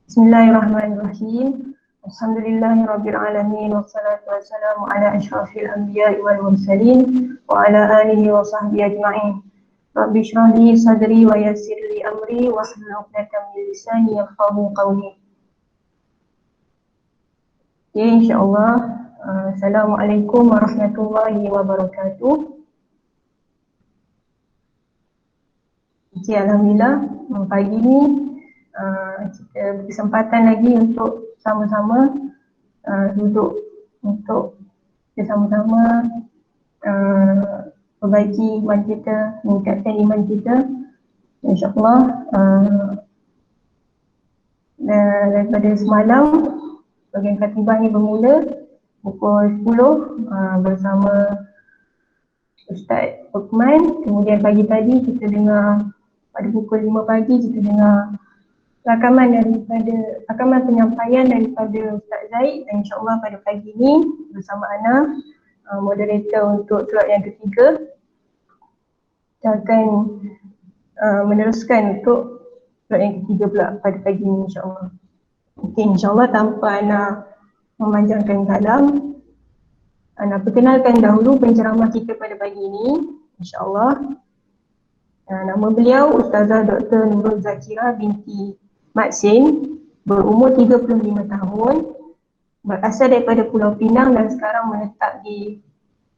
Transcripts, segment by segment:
Bismillahirrahmanirrahim. Alhamdulillahirabbil alamin wassalatu wassalamu ala asyrafil anbiya'i wal mursalin wa ala alihi wa sahbihi ajma'in. Rabbi shrah li sadri wa yassir li amri wahlul 'uqdatam min lisani yafqahu qawli. Ya, insyaallah. Assalamualaikum warahmatullahi wabarakatuh. Alhamdulillah, pagi ni kita berkesempatan lagi untuk sama-sama duduk untuk kita sama-sama perbaiki iman kita, meningkatkan iman kita, insyaAllah. Daripada semalam bagian khatibah ni bermula pukul 10 bersama Ustaz Uthman. Kemudian pagi tadi kita dengar pada pukul 5 pagi kita dengar rakaman penyampaian daripada Ustaz Zaid, dan insyaAllah pada pagi ni bersama Ana, moderator untuk slot yang ketiga, kita akan meneruskan untuk slot yang ketiga pula pada pagi ni, insyaAllah. Okay, insyaAllah tanpa Ana memanjangkan kalam, Ana perkenalkan dahulu penceramah kita pada pagi ini, insyaAllah. Nama beliau Ustazah Dr. Nurul Zakirah binti Mat Sin, berumur 35 tahun, berasal daripada Pulau Pinang dan sekarang menetap di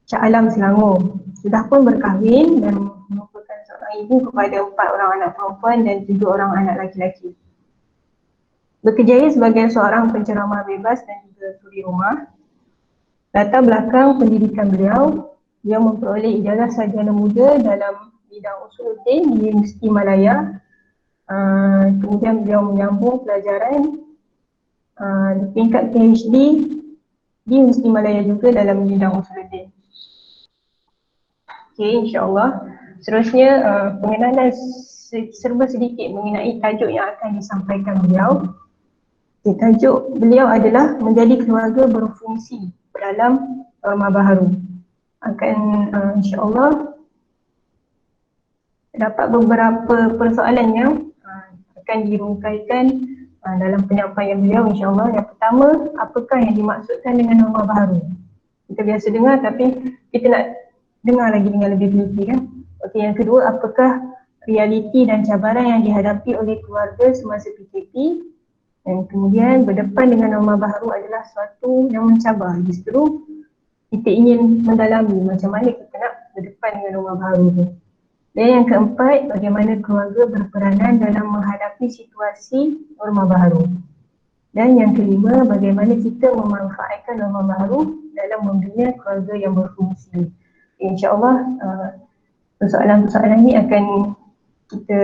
Shah Alam, Selangor. Sudah pun berkahwin dan merupakan seorang ibu kepada 4 orang anak perempuan dan 7 orang anak lelaki. Berkejaya sebagai seorang penceramah bebas dan juga suri rumah. Latar belakang pendidikan beliau memperoleh ijazah sarjana muda dalam bidang usuluddin di Universiti Malaya. Kemudian beliau menyambung pelajaran di tingkat PhD di Universiti Malaya juga dalam bidang usuluddin. Okay, insyaAllah. Seterusnya pengenalan serba sedikit mengenai tajuk yang akan disampaikan beliau. Okay, tajuk beliau adalah menjadi keluarga berfungsi dalam Rumah Baharu. Akan insyaAllah dapat beberapa persoalan yang akan dirungkaikan dalam penyampaian beliau, insyaAllah. Yang pertama, apakah yang dimaksudkan dengan Rumah Baharu? Kita biasa dengar tapi kita nak dengar lagi dengan lebih teliti, kan? Okey, yang kedua, apakah realiti dan cabaran yang dihadapi oleh keluarga semasa PKP? Dan kemudian berdepan dengan Rumah Baharu adalah suatu yang mencabar. Justru kita ingin mendalami macam mana kita nak berdepan dengan Rumah Baharu tu. Dan yang keempat, bagaimana keluarga berperanan dalam menghadapi situasi Rumah Baharu. Dan yang kelima, bagaimana kita memanfaatkan Rumah Baharu dalam membina keluarga yang berfungsi. InsyaAllah persoalan-persoalan ini akan kita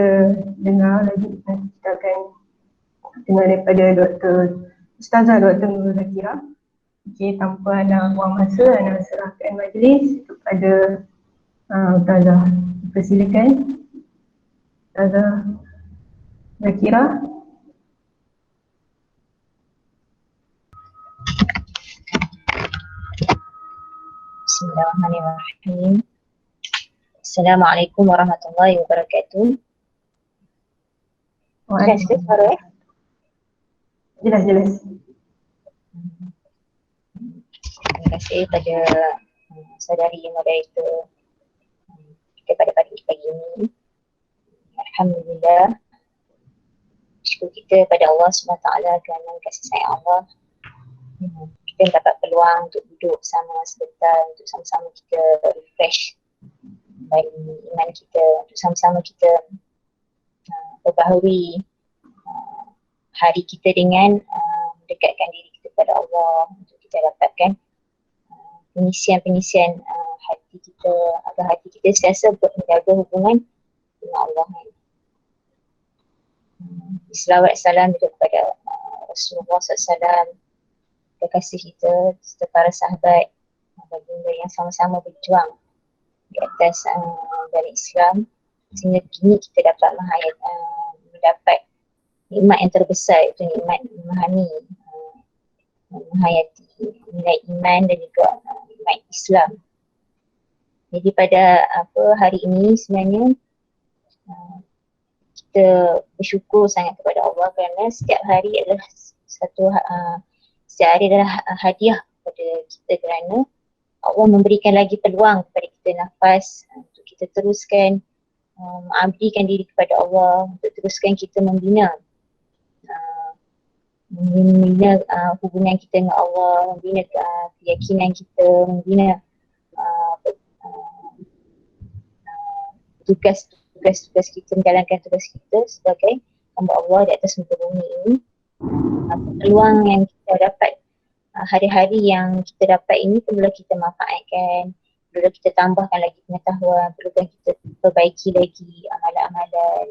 dengar lagi. Kita akan dengar daripada Ustazah Dr. Nurul Zakirah. Okay, tanpa Ana buang masa, Ana serahkan majlis kepada Ustazah. Persilakan Ustazah Zakirah. Bismillahirrahmanirrahim. Assalamualaikum warahmatullahi wabarakatuh. Jelas ke suara? Jelas. Terima kasih pada saudari moderator kita pada pagi ini. Alhamdulillah, syukur kita pada Allah SWT kerana kasih sayang Allah. Kita dapat peluang untuk duduk sama sebentar, untuk sama-sama kita refresh iman kita, untuk sama-sama kita perbaharui hari kita dengan mendekatkan diri kita kepada Allah, untuk kita dapatkan pengisian hati kita, agar hati kita sentiasa menjaga hubungan dengan Allah. Selawat salam juga kepada Rasulullah SAW, kekasih kita, serta para sahabat, baginda yang sama-sama berjuang di atas dari Islam sehingga kini kita dapat mendapat nikmat yang terbesar, iaitu nikmat memahami, menghayati nilai iman dan juga nikmat Islam. Jadi pada hari ini sebenarnya kita bersyukur sangat kepada Allah kerana setiap hari adalah setiap hari adalah hadiah kepada kita kerana Allah memberikan lagi peluang kepada kita nafas untuk kita teruskan mengabdikan diri kepada Allah, untuk teruskan kita membina hubungan kita dengan Allah, membina keyakinan kita, membina tugas kita, menjalankan tugas kita sebagai hamba Allah di atas muka bumi ini. Peluang yang kita dapat hari-hari yang kita dapat ini perlulah kita manfaatkan, perlulah kita tambahkan lagi pengetahuan, perlulah kita perbaiki lagi amalan-amalan,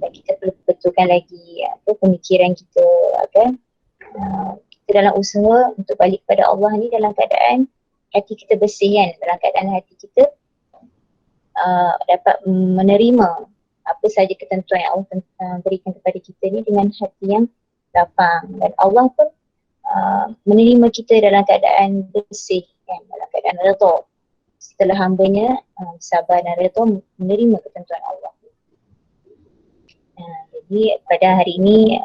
dan kita perlu betulkan lagi pemikiran kita agar kita dalam usaha untuk balik kepada Allah ni dalam keadaan hati kita bersih kan, dalam keadaan hati kita dapat menerima apa sahaja ketentuan yang Allah berikan kepada kita ni dengan hati yang lapang, dan Allah pun menerima kita dalam keadaan bersih kan, dalam keadaan redha setelah hambanya sabar dan redha menerima ketentuan Allah. Jadi pada hari ini,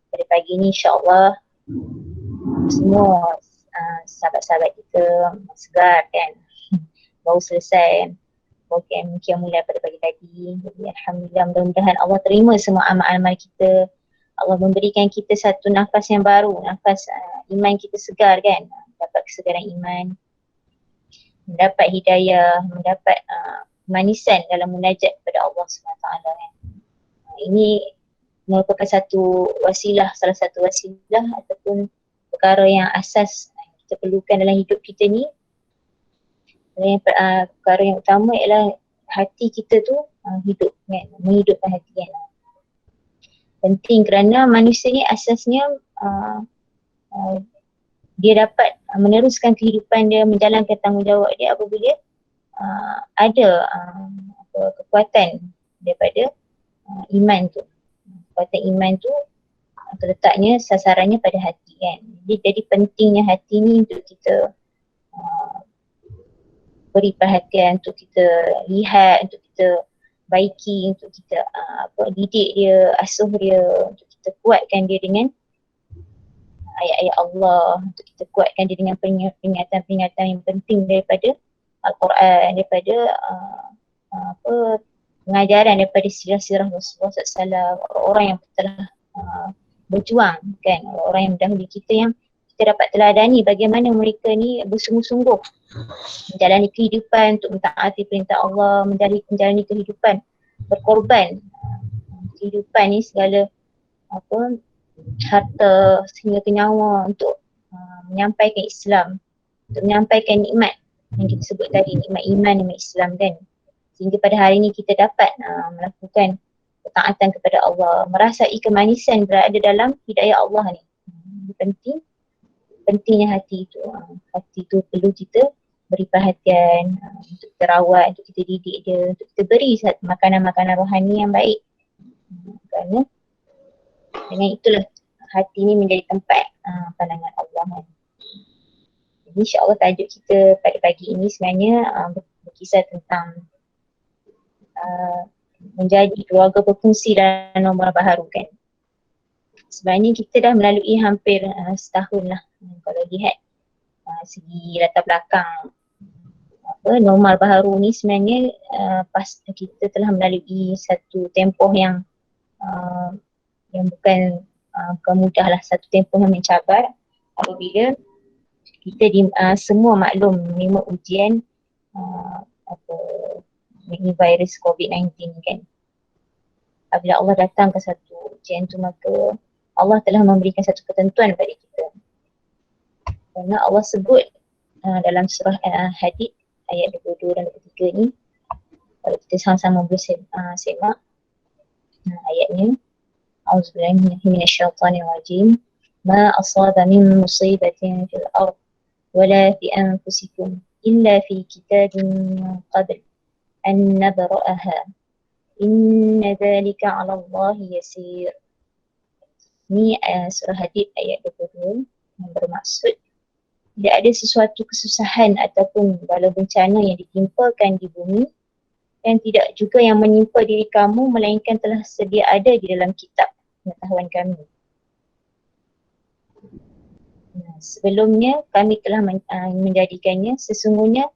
pada pagi ini insyaAllah semua sahabat-sahabat kita segar kan, baru selesai program Qiyamul Lail pada pagi tadi. Jadi alhamdulillah, mudah-mudahan Allah terima semua amal-amal kita. Allah memberikan kita satu nafas yang baru, nafas iman kita segar kan, dapat kesegaran iman, mendapat hidayah, mendapat manisan dalam munajat kepada Allah SWT kan. Ini merupakan satu wasilah, salah satu wasilah ataupun perkara yang asas kita perlukan dalam hidup kita ni. Perkara yang utama ialah hati kita tu hidup kan, menghidupkan hati kan. Penting kerana manusia ni asasnya dia dapat meneruskan kehidupan dia, menjalankan tanggungjawab dia apabila ada kekuatan daripada iman tu. Kekuatan iman tu terletaknya, sasarannya pada hati kan. Jadi pentingnya hati ni untuk kita beri perhatian, untuk kita lihat, untuk kita baiki, untuk kita didik dia, asuh dia, untuk kita kuatkan dia dengan ayat-ayat Allah, untuk kita kuatkan dia dengan peringatan-peringatan yang penting daripada Al-Quran, daripada pengajaran daripada sirah-sirah Rasulullah SAW, orang yang telah berjuang kan, orang yang mendahului kita, yang kita dapat teladani bagaimana mereka ni bersungguh-sungguh menjalani kehidupan untuk mentaati perintah Allah, menjalani kehidupan berkorban kehidupan ni, segala harta sehingga ke nyawa untuk menyampaikan Islam, untuk menyampaikan nikmat yang kita sebut tadi, nikmat iman, nikmat Islam kan, sehingga pada hari ini kita dapat melakukan ketaatan kepada Allah, merasai kemanisan berada dalam hidayah Allah ni. Pentingnya hati itu. Hati itu perlu kita beri perhatian, untuk kita rawat, untuk kita didik dia, untuk kita beri makanan-makanan rohani yang baik. Kerana dengan itulah hati ni menjadi tempat pandangan Allah kan. Jadi insyaAllah tajuk kita pada pagi ini sebenarnya berkisar tentang menjadi keluarga berfungsi dalam norma baharu kan. Sebenarnya kita dah melalui hampir setahun lah kalau lihat segi latar belakang normal baharu ni. Sebenarnya kita telah melalui satu tempoh yang bukan mudah lah, satu tempoh yang mencabar apabila kita semua maklum menerima ujian ini virus COVID-19 kan. Apabila Allah datang ke satu ujian tu, maka Allah telah memberikan satu ketentuan kepada kita. Kerana Allah sebut dalam surah Hadid ayat 22 dan 23 ni, kalau kita sama-sama boleh semak ayatnya. A'udzubillahi minasyaitonir rajim. Ma asaba min musibatin fil ard wala fi anfusikum illa fi kitabin min qabl an nabra'aha. Inna dhalika 'ala Allah yasir. Ni surah Hadid ayat 22 yang bermaksud tidak ada sesuatu kesusahan ataupun bala bencana yang ditimpakan di bumi dan tidak juga yang menimpa diri kamu melainkan telah sedia ada di dalam kitab pengetahuan kami. Sebelumnya kami telah menjadikannya, sesungguhnya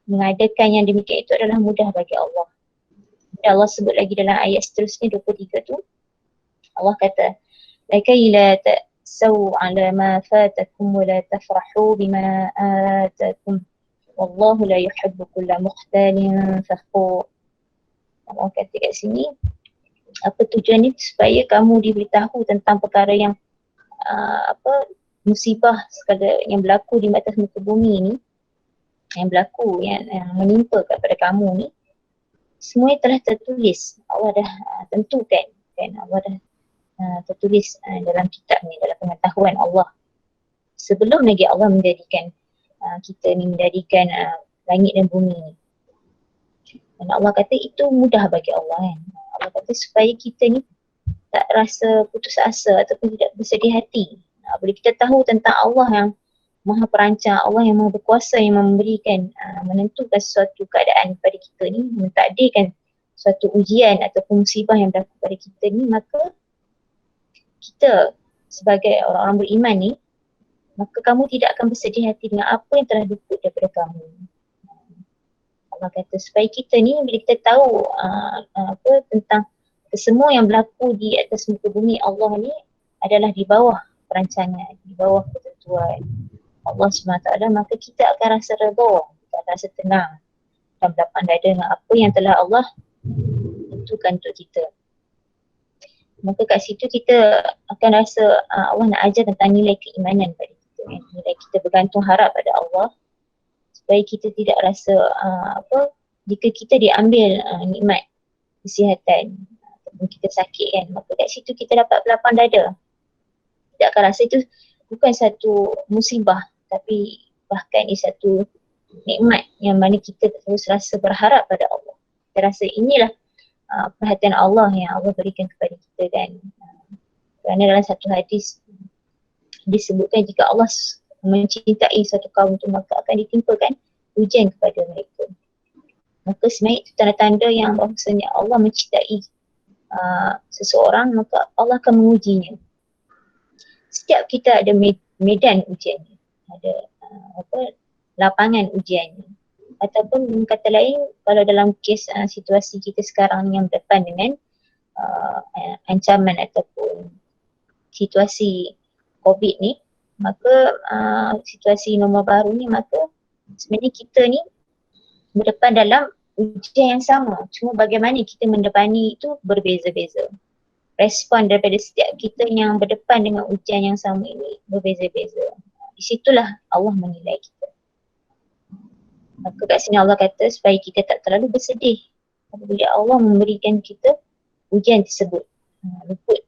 mengadakan yang demikian itu adalah mudah bagi Allah. Dan Allah sebut lagi dalam ayat seterusnya 23 tu, Allah kata, "Lakai la ta'saw 'ala ma fatakum wa la tafrahu bima atakum. Wallahu la yuhibbu kulla mukhtalin fakhur." Allah kata kat sini, apa tujuan ni? Supaya kamu diberitahu tentang perkara yang musibah sekali yang berlaku di atas muka bumi ni, yang berlaku, yang menimpa kepada kamu ni, semuanya telah tertulis. Allah dah tentukan, kan? Allah dah tertulis dalam kitab ni, dalam pengetahuan Allah. Sebelum lagi Allah menjadikan kita ni, menjadikan langit dan bumi ni. Dan Allah kata itu mudah bagi Allah, kan? Allah kata supaya kita ni tak rasa putus asa ataupun tidak bersedih hati. Bila kita tahu tentang Allah yang Maha Perancang, Allah yang Maha Berkuasa, yang memberikan, menentukan sesuatu keadaan kepada kita ni, mentakdirkan suatu ujian ataupun musibah yang berlaku pada kita ni, maka kita sebagai orang-orang beriman ni, maka kamu tidak akan bersedih hati dengan apa yang telah luput daripada kamu. Allah kata supaya kita ni bila kita tahu tentang semua yang berlaku di atas muka bumi Allah ni adalah di bawah perancangan, di bawah ketentuan Allah SWT, maka kita akan rasa redha, kita akan rasa tenang dan berlapang dada dengan apa yang telah Allah tentukan untuk kita. Maka kat situ kita akan rasa Allah nak ajar tentang nilai keimanan pada kita, nilai kita bergantung harap pada Allah, supaya kita tidak rasa jika kita diambil nikmat kesihatan ataupun kita sakit, kan, maka kat situ kita dapat berlapang dada. Tidak akan rasa itu bukan satu musibah, tapi bahkan ia satu nikmat yang mana kita terus rasa berharap pada Allah. Kita rasa inilah perhatian Allah yang Allah berikan kepada kita, kan. Kerana dalam satu hadis disebutkan jika Allah mencintai satu kaum tu, maka akan ditimpakan ujian kepada mereka. Maka sebenarnya itu tanda-tanda yang bahawasanya Allah mencintai seseorang, maka Allah akan mengujinya. Setiap kita ada medan ujiannya, ada lapangan ujiannya. Ataupun kata lain, kalau dalam kes situasi kita sekarang yang berdepan dengan ancaman ataupun situasi COVID ni, maka situasi norma baru ni, maka sebenarnya kita ni berdepan dalam ujian yang sama, cuma bagaimana kita mendepani itu berbeza-beza. Respon daripada setiap kita yang berdepan dengan ujian yang sama ini berbeza-beza. Di situlah Allah menilai kita. Maka kat sini Allah kata supaya kita tak terlalu bersedih apabila Allah memberikan kita ujian tersebut. Luput,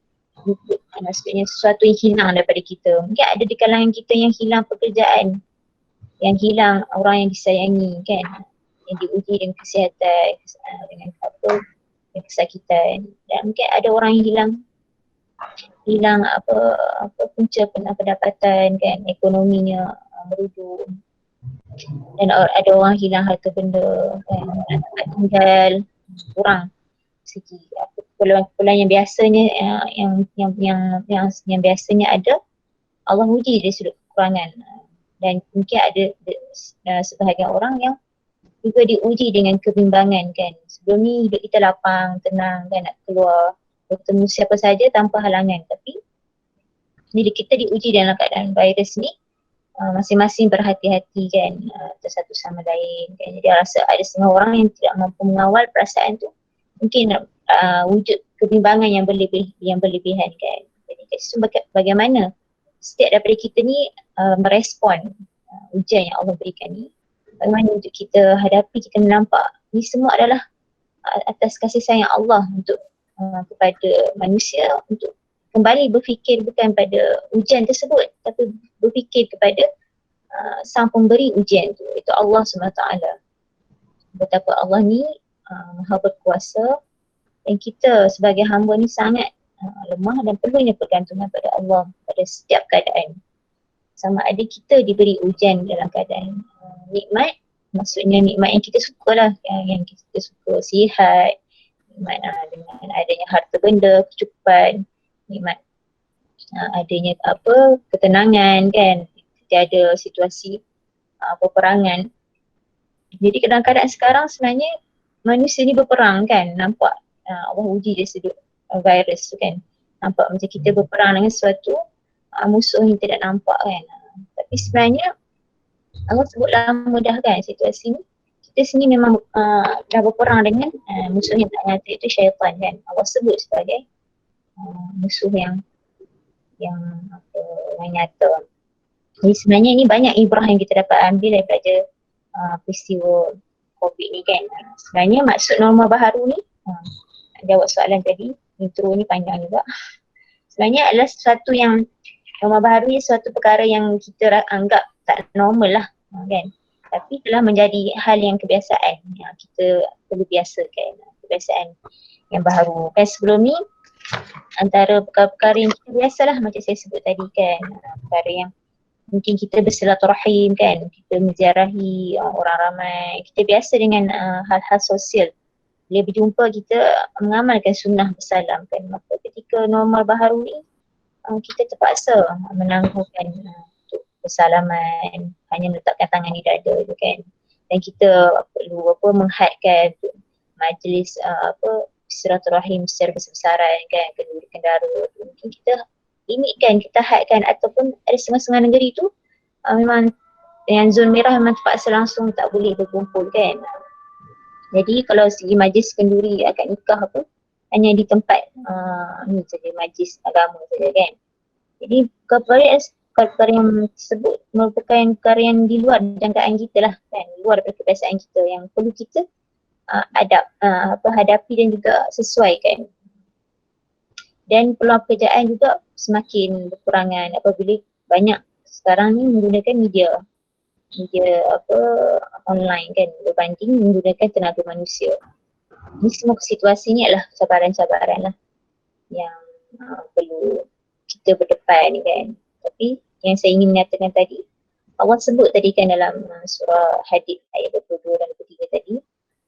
maksudnya sesuatu yang hilang daripada kita. Mungkin ada di kalangan kita yang hilang pekerjaan, yang hilang orang yang disayangi, kan, yang diuji dengan kesihatan, dengan dengan kesakitan. Dan mungkin ada orang yang hilang punca pendapatan, kan, ekonominya merudum. Dan ada orang hilang harta benda, kan, tempat tinggal kurang segi keperluan yang biasanya yang biasanya ada, Allah uji dari sudut kekurangan. Dan mungkin ada sebahagian orang yang juga diuji dengan kebimbangan, kan. Sebelum ni hidup kita lapang, tenang, kan, nak keluar bertemu siapa saja tanpa halangan. Tapi bila kita diuji dalam keadaan virus ni, masing-masing berhati-hati, kan, satu sama lain, kan. Jadi rasa ada setengah orang yang tidak mampu mengawal perasaan tu, mungkin wujud kebimbangan yang berlebihan, kan. Jadi kat situ bagaimana setiap daripada kita ni merespon ujian yang Allah berikan ni, bagaimana untuk kita hadapi, kita menampak ni semua adalah atas kasih sayang Allah untuk kepada manusia, untuk kembali berfikir bukan pada ujian tersebut, tapi berfikir kepada sang pemberi ujian tu, itu Allah SWT. Betapa Allah ni Maha Berkuasa, dan kita sebagai hamba ni sangat lemah dan perlunya pergantungan pada Allah pada setiap keadaan. Sama ada kita diberi ujian dalam keadaan nikmat Maksudnya nikmat yang kita suka lah, yang kita suka, sihat, nikmat dengan adanya harta benda, kecukupan, nikmat adanya ketenangan kan, tiada situasi peperangan. Jadi kadang-kadang sekarang sebenarnya manusia ni berperang kan, nampak Allah uji dari sudut virus tu kan, nampak macam kita berperang dengan suatu musuh yang tidak nampak kan. Tapi sebenarnya Allah sebutlah mudah kan situasi ni, kita sini memang dah berperang dengan musuh yang tak nyata, itu syaitan kan. Allah sebut sebagai musuh yang nyata. Jadi sebenarnya ini banyak ibrah yang kita dapat ambil daripada peristiwa COVID ni kan. Sebenarnya maksud norma baharu ni, jawab soalan tadi, intro ni panjang juga. Sebenarnya adalah sesuatu yang, norma baharu ni suatu perkara yang kita anggap tak normal lah kan. Tapi telah menjadi hal yang kebiasaan yang kita perlu biasakan, kebiasaan yang baharu. Kan sebelum ni antara perkara-perkara yang kita biasalah macam saya sebut tadi kan, perkara yang mungkin kita bersilaturahim kan, kita menziarahi orang ramai, kita biasa dengan hal-hal sosial. Bila berjumpa kita mengamalkan sunnah bersalam kan. Maka ketika normal baharu ni kita terpaksa menangguhkan untuk bersalaman, hanya meletakkan tangan di dada tu kan. Dan kita perlu menghadkan majlis silaturahim secara besar-besaran kan, kenduri kendara. Mungkin kita limitkan, kita hadkan, ataupun ada setengah-setengah negeri tu memang yang zon merah memang terpaksa langsung tak boleh berkumpul kan. Jadi kalau segi majlis kenduri akad nikah hanya di tempat ni saja, majlis agama saja kan. Jadi perkara yang tersebut merupakan perkara yang di luar jangkaan kita lah kan, luar daripada kebiasaan kita, yang perlu kita hadapi dan juga sesuaikan. Dan peluang pekerjaan juga semakin berkurangan apabila banyak sekarang ni menggunakan media online kan, berbanding menggunakan tenaga manusia. Ini semua situasi ni adalah cabaran-cabaran lah yang perlu kita berdepan kan. Tapi yang saya ingin menyatakan tadi, Allah sebut tadi kan dalam surah Hadid ayat 22 dan 23 tadi,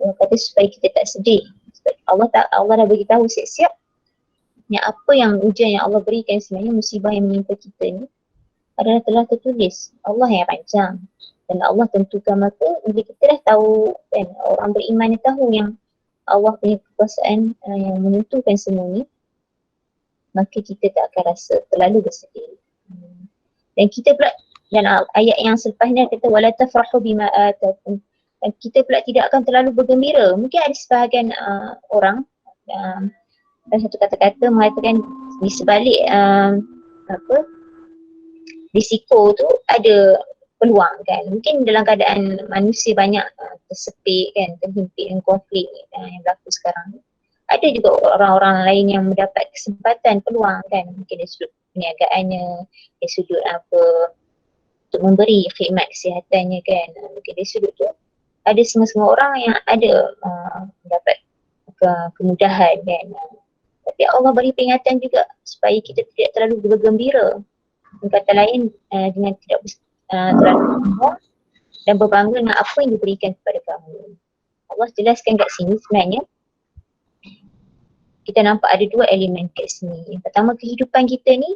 Allah kata supaya kita tak sedih. Allah dah beritahu siap-siap yang apa yang ujian yang Allah berikan, sebenarnya musibah yang menimpa kita ni adalah telah tertulis, Allah yang rancang dan Allah tentukan. Maka bila kita dah tahu kan, orang beriman yang tahu yang Allah punya kekuasaan yang menentukan semua ni, maka kita tak akan rasa terlalu bersedih. Dan kita pula, dan ayat yang selepas ni kata wala tafrahu bima atakum, dan kita pula tidak akan terlalu bergembira. Mungkin ada sebahagian orang dan satu kata-kata mengatakan di sebalik risiko tu ada peluang kan. Mungkin dalam keadaan manusia banyak tersepit kan, terhimpit dengan konflik yang berlaku sekarang ni, ada juga orang-orang lain yang mendapat kesempatan, peluang kan. Mungkin dari sudut perniagaannya, dari sudut untuk memberi khidmat kesihatannya kan. Mungkin dari sudut tu ada setengah-setengah orang yang ada mendapat kemudahan kan. Tapi Allah beri peringatan juga supaya kita tidak terlalu bergembira. Dengan kata lain, dengan tidak terlalu sombong dan berbangga dengan apa yang diberikan kepada kamu. Allah jelaskan kat sini sebenarnya kita nampak ada dua elemen kat sini. Yang pertama, kehidupan kita ni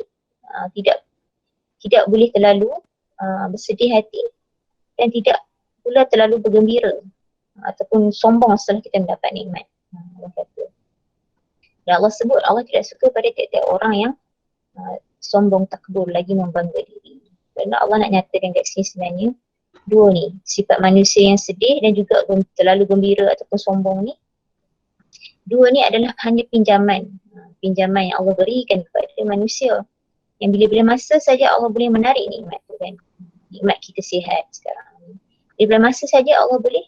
tidak boleh terlalu bersedih hati dan tidak pula terlalu bergembira ataupun sombong setelah kita mendapat nikmat. Allah kata. Dan Allah sebut Allah tidak suka pada tiap-tiap orang yang sombong, takbur, lagi membangga diri. Kerana Allah nak nyatakan kat sini sebenarnya dua ni, sifat manusia yang sedih dan juga terlalu gembira ataupun sombong ni, dua ni adalah hanya pinjaman yang Allah berikan kepada manusia, yang bila-bila masa saja Allah boleh menarik nikmat tu kan. Nikmat kita sihat sekarang, bila masa saja Allah boleh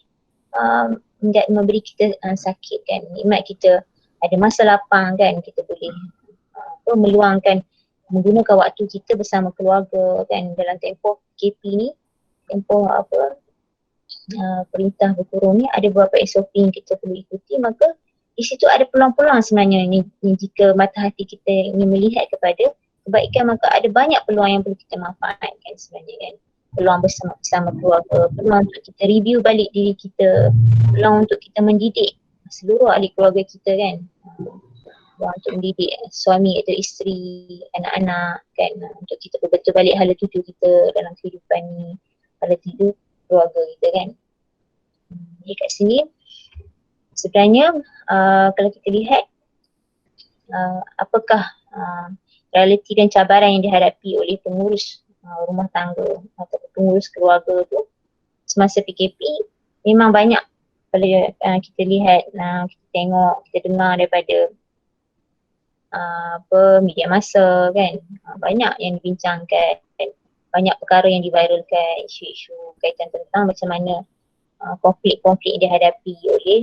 memberi kita sakit kan. Nikmat kita ada masa lapang kan, kita boleh meluangkan, menggunakan waktu kita bersama keluarga kan. Dalam tempoh KP ni, tempoh perintah berkurung ni, ada beberapa SOP yang kita perlu ikuti. Maka di situ ada peluang-peluang sebenarnya ni, jika mata hati kita ingin melihat kepada kebaikan, maka ada banyak peluang yang perlu kita manfaatkan sebenarnya kan. peluang bersama keluarga, peluang untuk kita review balik diri kita, peluang untuk kita mendidik seluruh ahli keluarga kita kan, peluang untuk mendidik suami atau isteri, anak-anak kan, untuk kita betul balik hala tuju kita dalam kehidupan ni, hala tuju keluarga kita kan. Jadi kat sini sebenarnya kalau kita lihat apakah realiti dan cabaran yang dihadapi oleh pengurus rumah tangga atau pengurus keluarga tu semasa PKP, memang banyak kalau kita lihat, kita tengok, kita dengar daripada media massa kan, banyak yang dibincangkan, banyak perkara yang diviralkan, isu-isu kaitan tentang macam mana konflik-konflik yang dihadapi oleh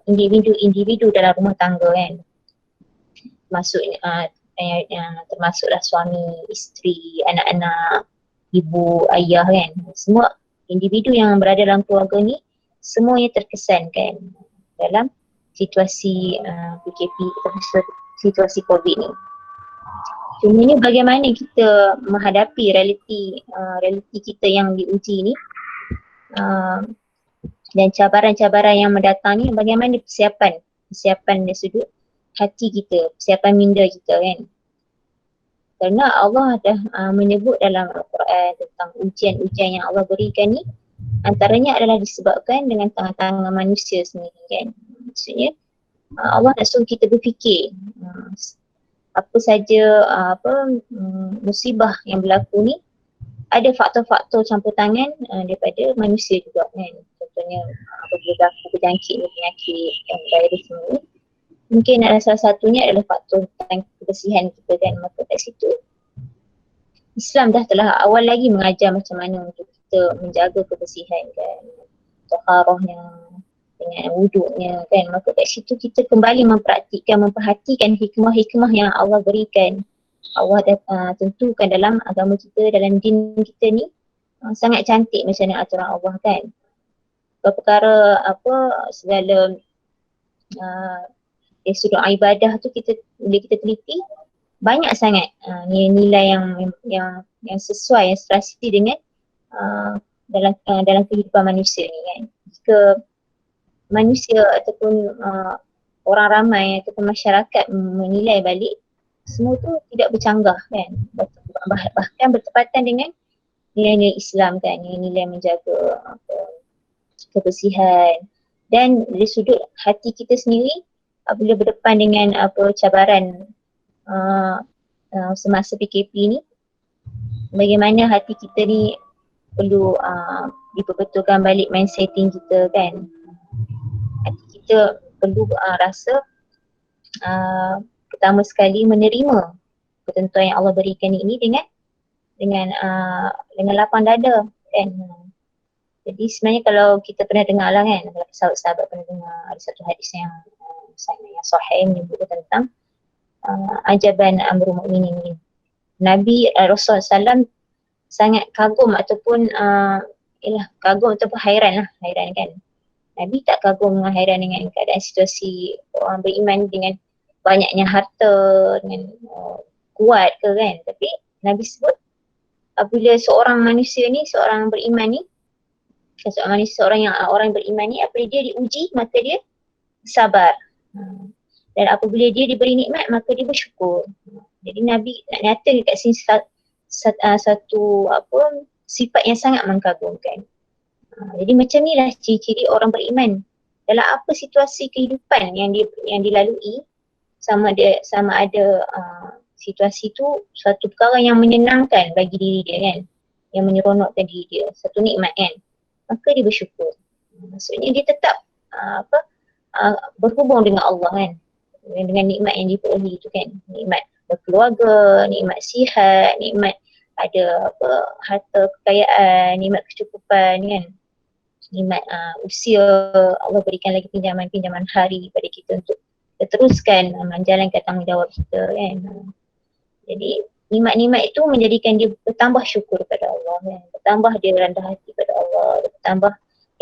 individu-individu dalam rumah tangga kan, termasuklah suami, isteri, anak-anak, ibu, ayah kan, semua individu yang berada dalam keluarga ni semuanya terkesan kan dalam situasi PKP atau situasi COVID ni. Cumanya bagaimana kita menghadapi realiti kita yang diuji ni, dan cabaran-cabaran yang mendatang ni, bagaimana persiapan dari sudut hati kita, persiapan minda kita kan. Kerana Allah dah menyebut dalam Al-Quran tentang ujian-ujian yang Allah berikan ni, antaranya adalah disebabkan dengan tangan-tangan manusia sendiri kan. Maksudnya Allah nak suruh kita berfikir apa saja musibah yang berlaku ni ada faktor-faktor campur tangan daripada manusia juga kan. Contohnya apabila berlaku berjangkit penyakit virus ni, mungkin ada salah satunya adalah faktor tentang kebersihan kita kan. Maka kat situ Islam dah telah awal lagi mengajar macam mana untuk kita menjaga kebersihan kan, taharahnya dengan wuduknya kan. Maka kat situ kita kembali memperhatikan hikmah-hikmah yang Allah berikan, Allah dah tentukan dalam agama kita, dalam din kita ni, sangat cantik macam mana aturan Allah kan. Perkara segala sudut ibadah tu bila kita teliti, banyak sangat nilai yang sesuai, yang serasi dengan dalam kehidupan manusia ni kan. Jika manusia ataupun orang ramai ataupun masyarakat menilai balik, semua tu tidak bercanggah kan, bahkan bertepatan dengan nilai-nilai Islam kan, nilai menjaga kebersihan. Dan dari sudut hati kita sendiri, bila berdepan dengan cabaran semasa PKP ni, bagaimana hati kita ni perlu diperbetulkan balik mindsetting kita kan. Hati kita perlu rasa pertama sekali menerima ketentuan yang Allah berikan ini dengan lapang dada kan. Jadi sebenarnya kalau kita pernah dengar lah kan, kalau sahabat-sahabat pernah dengar, ada satu hadis yang sahih menyebut tentang ajaban amrul mu'minin. Nabi Rasulullah SAW sangat kagum ataupun kagum ataupun hairan kan. Nabi tak kagum dengan hairan dengan keadaan situasi orang beriman dengan banyaknya harta, dengan kuat ke kan. Tapi Nabi sebut apabila seorang manusia ni, seorang beriman ni, orang beriman ni, apabila dia diuji maka dia sabar. Dan apabila dia diberi nikmat maka dia bersyukur. Jadi Nabi nak nyatakan kat sini satu sifat yang sangat mengagumkan. Jadi macam ni lah ciri-ciri orang beriman dalam apa situasi kehidupan yang dilalui, sama ada situasi tu suatu perkara yang menyenangkan bagi diri dia kan, yang menyeronokkan diri dia, satu nikmat kan, maka dia bersyukur. Maksudnya dia tetap berhubung dengan Allah kan, dengan nikmat yang diperolehi itu kan, nikmat berkeluarga, nikmat sihat, nikmat ada harta kekayaan, nikmat kecukupan kan, nikmat usia, Allah berikan lagi pinjaman hari pada kita untuk teruskan menjalankan tanggungjawab kita kan. Jadi nikmat-nikmat itu menjadikan dia bertambah syukur pada Allah kan, bertambah dia rendah hati pada Allah, bertambah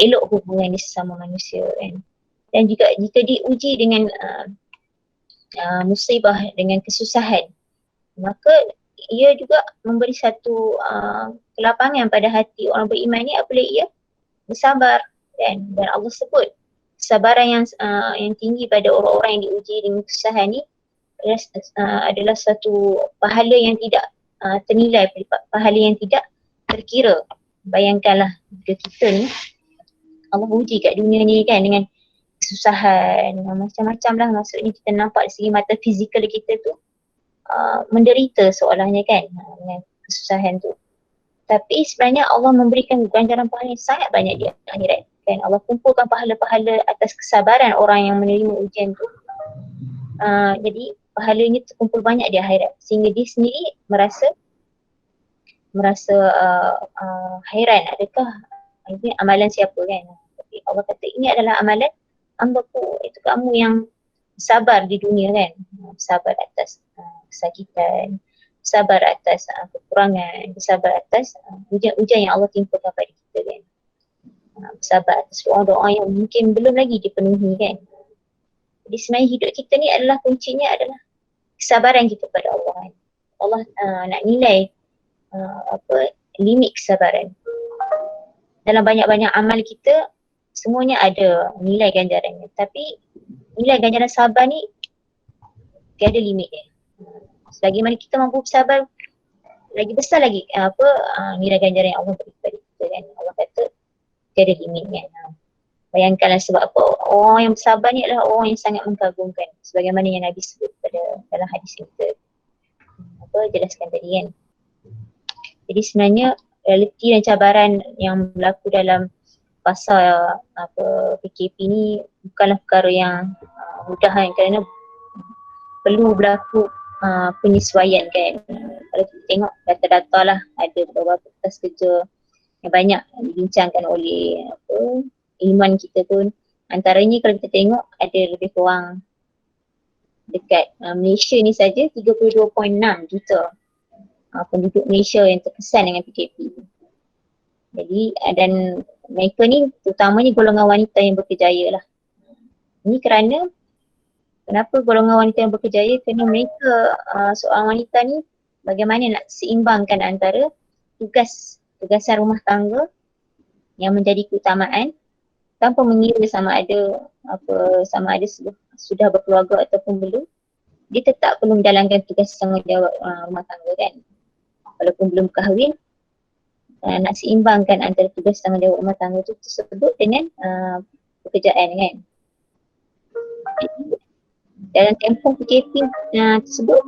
elok hubungan dia sesama manusia kan. Dan juga jika diuji dengan musibah, dengan kesusahan, maka ia juga memberi satu kelapangan pada hati orang beriman ni apabila ia bersabar, kan. Dan Allah sebut kesabaran yang tinggi pada orang-orang yang diuji dengan kesusahan ni adalah satu pahala yang tidak ternilai, pahala yang tidak terkira. Bayangkanlah jika kita ni Allah uji kat dunia ni kan dengan kesusahan macam-macam lah, maksudnya kita nampak dari segi mata fizikal kita tu menderita seolahnya kan dengan kesusahan tu. Tapi sebenarnya Allah memberikan ganjaran pahala yang sangat banyak di akhirat, kan. Allah kumpulkan pahala-pahala atas kesabaran orang yang menerima ujian tu. Jadi pahalanya terkumpul banyak di akhirat sehingga dia sendiri merasa hairan, adakah ini amalan siapa, kan. Tapi Allah kata ini adalah amalan hamba-Ku, itu kamu yang sabar di dunia, kan. Sabar atas kesakitan, sabar atas kekurangan, sabar atas ujian-ujian yang Allah timpakan pada kita, kan. Sabar atas doa-doa yang mungkin belum lagi dipenuhi, kan. Jadi sebenarnya hidup kita ni adalah kuncinya adalah kesabaran kita pada Allah, kan. Allah nak nilai limit kesabaran. Dalam banyak-banyak amal kita semuanya ada nilai ganjarannya, tapi nilai ganjaran sabar ni tiada limit dia. Selagi mana kita mampu bersabar, lagi besar lagi nilai ganjaran yang Allah beri kepada kita, kan. Allah kata tiada limit, kan. Bayangkanlah sebab apa orang yang bersabar ni adalah orang yang sangat mengagumkan, sebagaimana yang Nabi sebut dalam hadis yang kita jelaskan tadi, kan. Jadi sebenarnya realiti dan cabaran yang berlaku dalam fasa PKP ni bukanlah perkara yang mudah, kan, kerana perlu berlaku penyesuaian, kan. Kalau kita tengok data-data lah, ada beberapa kertas kerja yang banyak dibincangkan oleh ilmuwan kita pun. Antaranya kalau kita tengok ada lebih kurang dekat Malaysia ni saja 32.6 juta penduduk Malaysia yang terkesan dengan PKP. Jadi dan mereka ni terutamanya golongan wanita yang berkejaya lah. Ini kerana kenapa golongan wanita yang berkejaya? Kerana mereka seorang wanita ni bagaimana nak seimbangkan antara tugasan rumah tangga yang menjadi keutamaan tanpa mengira sama ada sudah berkeluarga ataupun belum. Dia tetap perlu menjalankan tugas tanggungjawab rumah tangga, kan. Walaupun belum kahwin, nak seimbangkan antara tugas tanggungjawab rumah tangga itu tersebut dengan pekerjaan, kan. Dalam tempoh PKP tersebut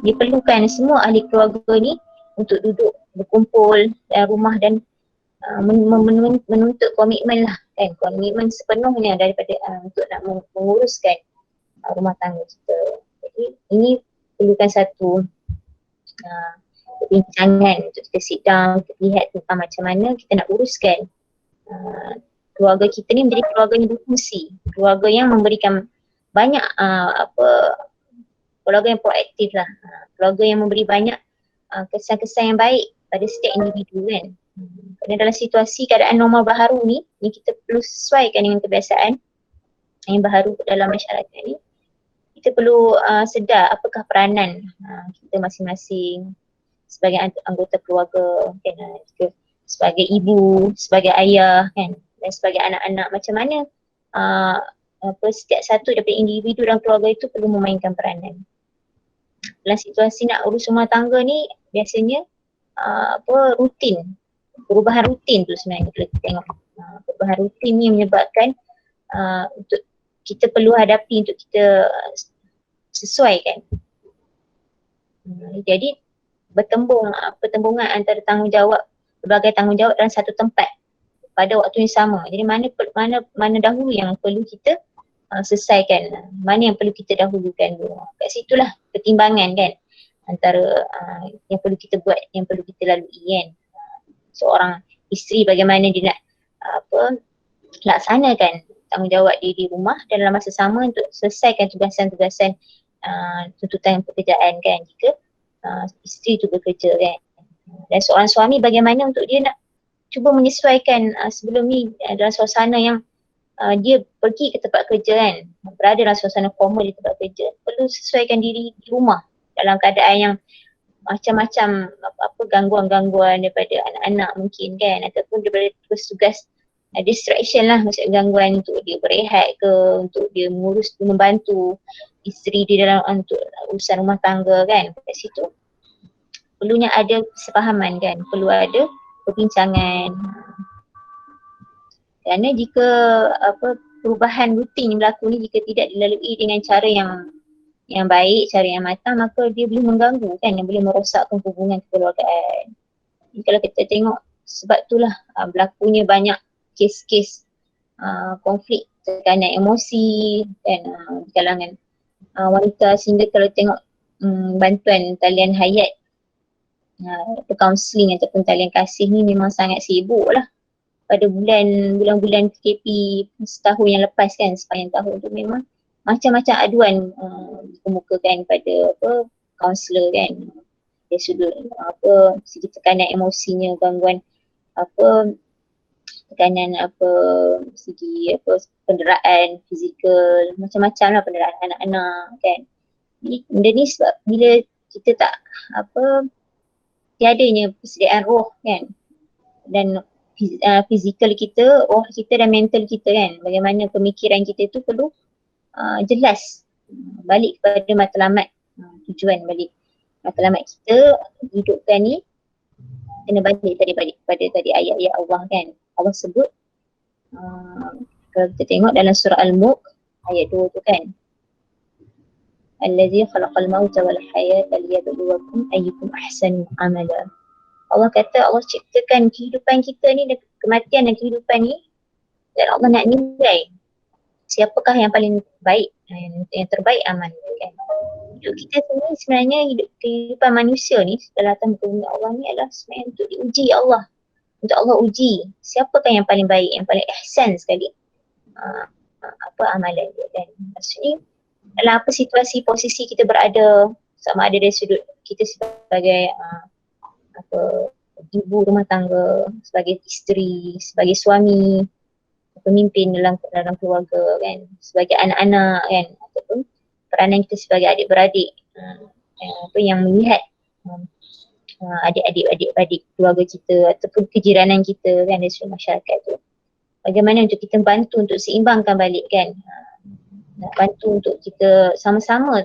diperlukan semua ahli keluarga ni untuk duduk berkumpul dalam rumah dan menuntut komitmen lah, kan. Komitmen sepenuhnya daripada untuk nak menguruskan rumah tangga kita. Jadi ini perlukan satu perbincangan untuk kita sit down, kita lihat tentang macam mana kita nak uruskan keluarga kita ni menjadi keluarga yang berfungsi, keluarga yang memberikan banyak keluarga yang proaktif lah, keluarga yang memberi banyak kesan-kesan yang baik pada setiap individu, kan. Kerana dalam situasi keadaan normal baharu ni kita perlu sesuaikan dengan kebiasaan yang baharu dalam masyarakat ni. Kita perlu sedar apakah peranan kita masing-masing sebagai anggota keluarga, kan, sebagai ibu, sebagai ayah, kan, dan sebagai anak-anak, macam mana setiap satu daripada individu dalam keluarga itu perlu memainkan peranan. Dalam situasi nak urus rumah tangga ni biasanya rutin, perubahan rutin tu sebenarnya kalau kita tengok. Perubahan rutin ni menyebabkan untuk kita perlu hadapi, untuk kita sesuaikan. Jadi pertembungan antara berbagai tanggungjawab dalam satu tempat pada waktu yang sama. Jadi mana dahulu yang perlu kita selesaikan, mana yang perlu kita dahulukan dulu. Kat situlah pertimbangan, kan, antara yang perlu kita buat, yang perlu kita lalui, kan. Seorang isteri bagaimana dia nak laksanakan tanggungjawab dia di rumah dan dalam masa sama untuk selesaikan tugasan-tugasan tuntutan pekerjaan, kan, jika isteri tu bekerja, kan. Dan seorang suami bagaimana untuk dia nak cuba menyesuaikan sebelum ni dalam suasana yang dia pergi ke tempat kerja, kan, berada dalam suasana formal di tempat kerja, perlu sesuaikan diri di rumah dalam keadaan yang macam-macam apa gangguan-gangguan daripada anak-anak mungkin kan, ataupun daripada tugas-tugas distraction lah, macam gangguan untuk dia berehat ke, untuk dia mengurus, membantu isteri dia dalam untuk urusan rumah tangga kan. Kat situ perlunya ada kesepahaman kan, perlu ada perbincangan. Kerana jika apa perubahan rutin yang berlaku ni jika tidak dilalui dengan cara yang baik, cara yang matang, maka dia boleh mengganggu kan, yang boleh merosakkan hubungan kekeluargaan. Jadi kalau kita tengok sebab itulah berlakunya banyak kes-kes konflik tekanan emosi kan di kalangan wanita, sehingga kalau tengok bantuan talian hayat kaunseling ataupun talian kasih ni memang sangat sibuk lah pada bulan-bulan PKP setahun yang lepas kan, sepanjang tahun tu memang macam-macam aduan dikemukakan pada apa kaunselor kan, dari sudut apa segi tekanan emosinya, gangguan apa tekanan apa segi apa penderaan fizikal, macam-macam lah penderaan anak-anak kan. Jadi benda ni sebab bila kita tak apa tiadanya persediaan roh kan, dan fizikal kita, roh kita dan mental kita kan, bagaimana pemikiran kita tu perlu jelas balik kepada matlamat, tujuan balik matlamat kita hidupkan ni kena balik pada tadi ayat-ayat Allah kan. Allah sebut kalau kita tengok dalam surah Al-Mulk ayat 2 tu kan, allazi khalaqal mauta wal hayata liyabluwakum ayyukum ahsanu amala. Allah kata Allah ciptakan kehidupan kita ni, kematian dan kehidupan ni, dan Allah nak nilai siapakah yang paling baik, yang terbaik amal kan. Hidup kita sini sebenarnya kehidupan manusia ni dalam muka bumi Allah ni adalah sebenarnya untuk diuji Allah, untuk Allah uji siapakah yang paling baik, yang paling ihsan sekali apa amalan dia kan. Maksudnya dalam apa situasi posisi kita berada, sama ada dari sudut kita sebagai apa ibu rumah tangga, sebagai isteri, sebagai suami, pemimpin dalam keluarga kan, sebagai anak-anak kan, ataupun peranan kita sebagai adik-beradik apa yang melihat adik-adik keluarga kita ataupun kejiranan kita kan, dari sudut masyarakat tu, bagaimana untuk kita bantu untuk seimbangkan balik kan, nak bantu untuk kita sama-sama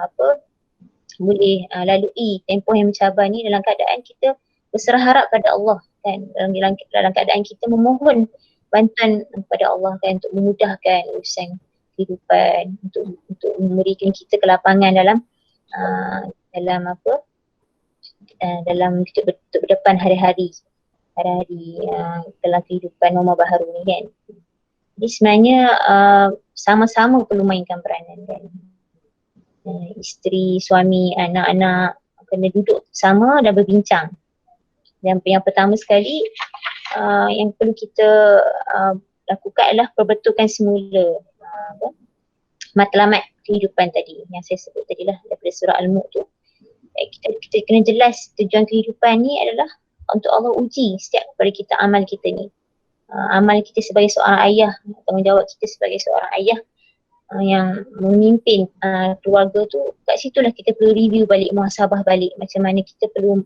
apa boleh lalui tempoh yang mencabar ni dalam keadaan kita berserah harap pada Allah kan, dalam keadaan kita memohon bantuan kepada Allah kan, untuk memudahkan urusan kehidupan, untuk memberikan kita kelapangan dalam apa dalam hidup berdepan hari-hari dalam kehidupan norma baharu ni kan. Jadi sebenarnya sama-sama perlu mainkan peranan kan. Isteri, suami, anak-anak kena duduk sama dan berbincang. Dan yang pertama sekali yang perlu kita lakukan adalah perbetulkan semula matlamat kehidupan tadi yang saya sebut tadi lah daripada surah Al-Mulk tu. Kita kena jelas tujuan kehidupan ni adalah untuk Allah uji setiap kepada kita amal kita ni. Amal kita sebagai seorang ayah, tanggungjawab kita sebagai seorang ayah yang memimpin keluarga tu, kat situlah kita perlu review balik, muhasabah balik macam mana kita perlu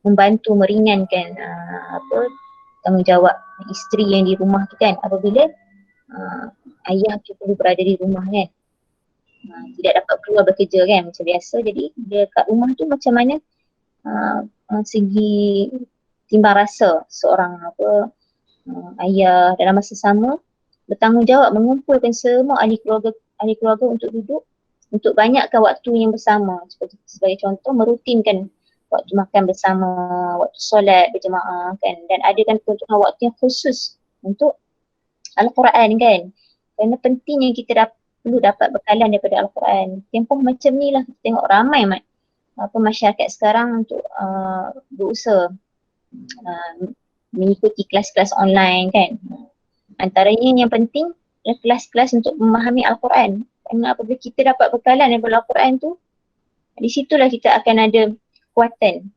membantu meringankan apa tanggungjawab isteri yang di rumah tu kan, apabila ayah tu perlu berada di rumah kan, tidak dapat keluar bekerja kan macam biasa. Jadi dia kat rumah tu macam mana segi timbang rasa seorang apa ayah dalam masa sama bertanggungjawab mengumpulkan semua ahli keluarga untuk duduk, untuk banyakkan waktu yang bersama. Sebagai contoh, merutinkan waktu makan bersama, waktu solat berjemaah kan, dan adakan peruntukan waktu yang khusus untuk Al-Quran kan. Kerana pentingnya kita perlu dapat bekalan daripada Al-Quran. Tempoh macam ni lah kita tengok ramai masyarakat sekarang untuk berusaha mengikuti kelas-kelas online kan. Antaranya yang penting adalah kelas-kelas untuk memahami Al-Quran. Kerana apabila kita dapat bekalan daripada Al-Quran tu, di situlah kita akan ada kekuatan,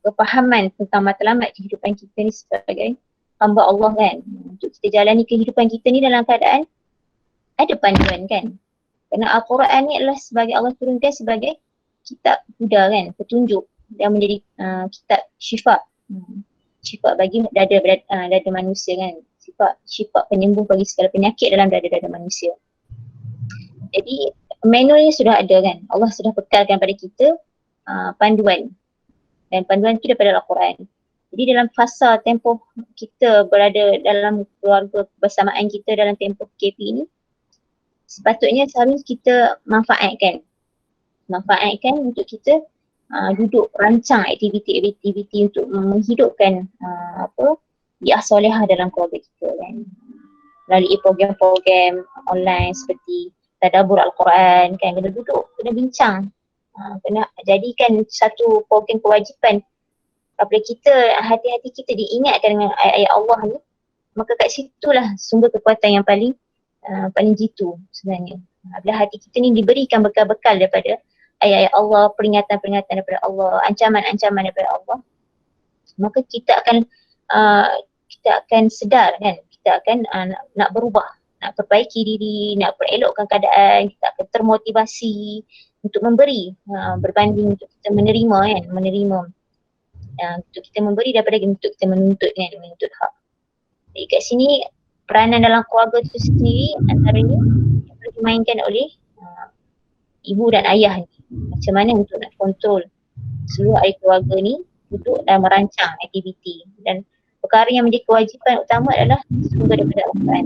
kepahaman tentang matlamat kehidupan kita ni sebagai hamba Allah kan. Untuk kita jalani kehidupan kita ni dalam keadaan ada panduan kan. Kerana Al-Quran ni adalah sebagai Allah turunkan sebagai kitab huda kan, petunjuk. yang menjadi kitab syifa. Syifa bagi dada manusia kan. Syifa penyembuh bagi segala penyakit dalam dada-dada manusia. Jadi manualnya sudah ada kan. Allah sudah bekalkan pada kita panduan. Dan panduan itu daripada Al-Quran. Jadi dalam fasa tempoh kita berada dalam keluarga kebersamaan kita dalam tempoh PKP ini, sepatutnya seharusnya kita manfaatkan untuk kita duduk rancang aktiviti-aktiviti untuk menghidupkan bi'ah solehah dalam keluarga kita kan. Melalui program-program online seperti tadabbur Al-Quran kan, kena duduk, kena bincang, kena jadikan satu program kewajipan apabila kita, hati-hati kita diingatkan dengan ayat-ayat Allah ni, maka kat situlah sumber kekuatan yang paling jitu sebenarnya. Apabila hati kita ni diberikan bekal-bekal daripada ayat-ayat Allah, peringatan-peringatan daripada Allah, ancaman-ancaman daripada Allah, maka kita akan sedar kan, kita akan nak berubah, nak perbaiki diri, nak perelokkan keadaan, kita akan termotivasi untuk memberi berbanding untuk kita menerima kan, untuk kita memberi daripada untuk kita menuntut kan, menuntut hak. Jadi kat sini peranan dalam keluarga itu sendiri antaranya yang perlu dimainkan oleh ibu dan ayah ni. Macam mana untuk nak kontrol seluruh ahli keluarga ni duduk dan merancang aktiviti, dan perkara yang menjadi kewajipan utama adalah sumber daripada Al-Quran.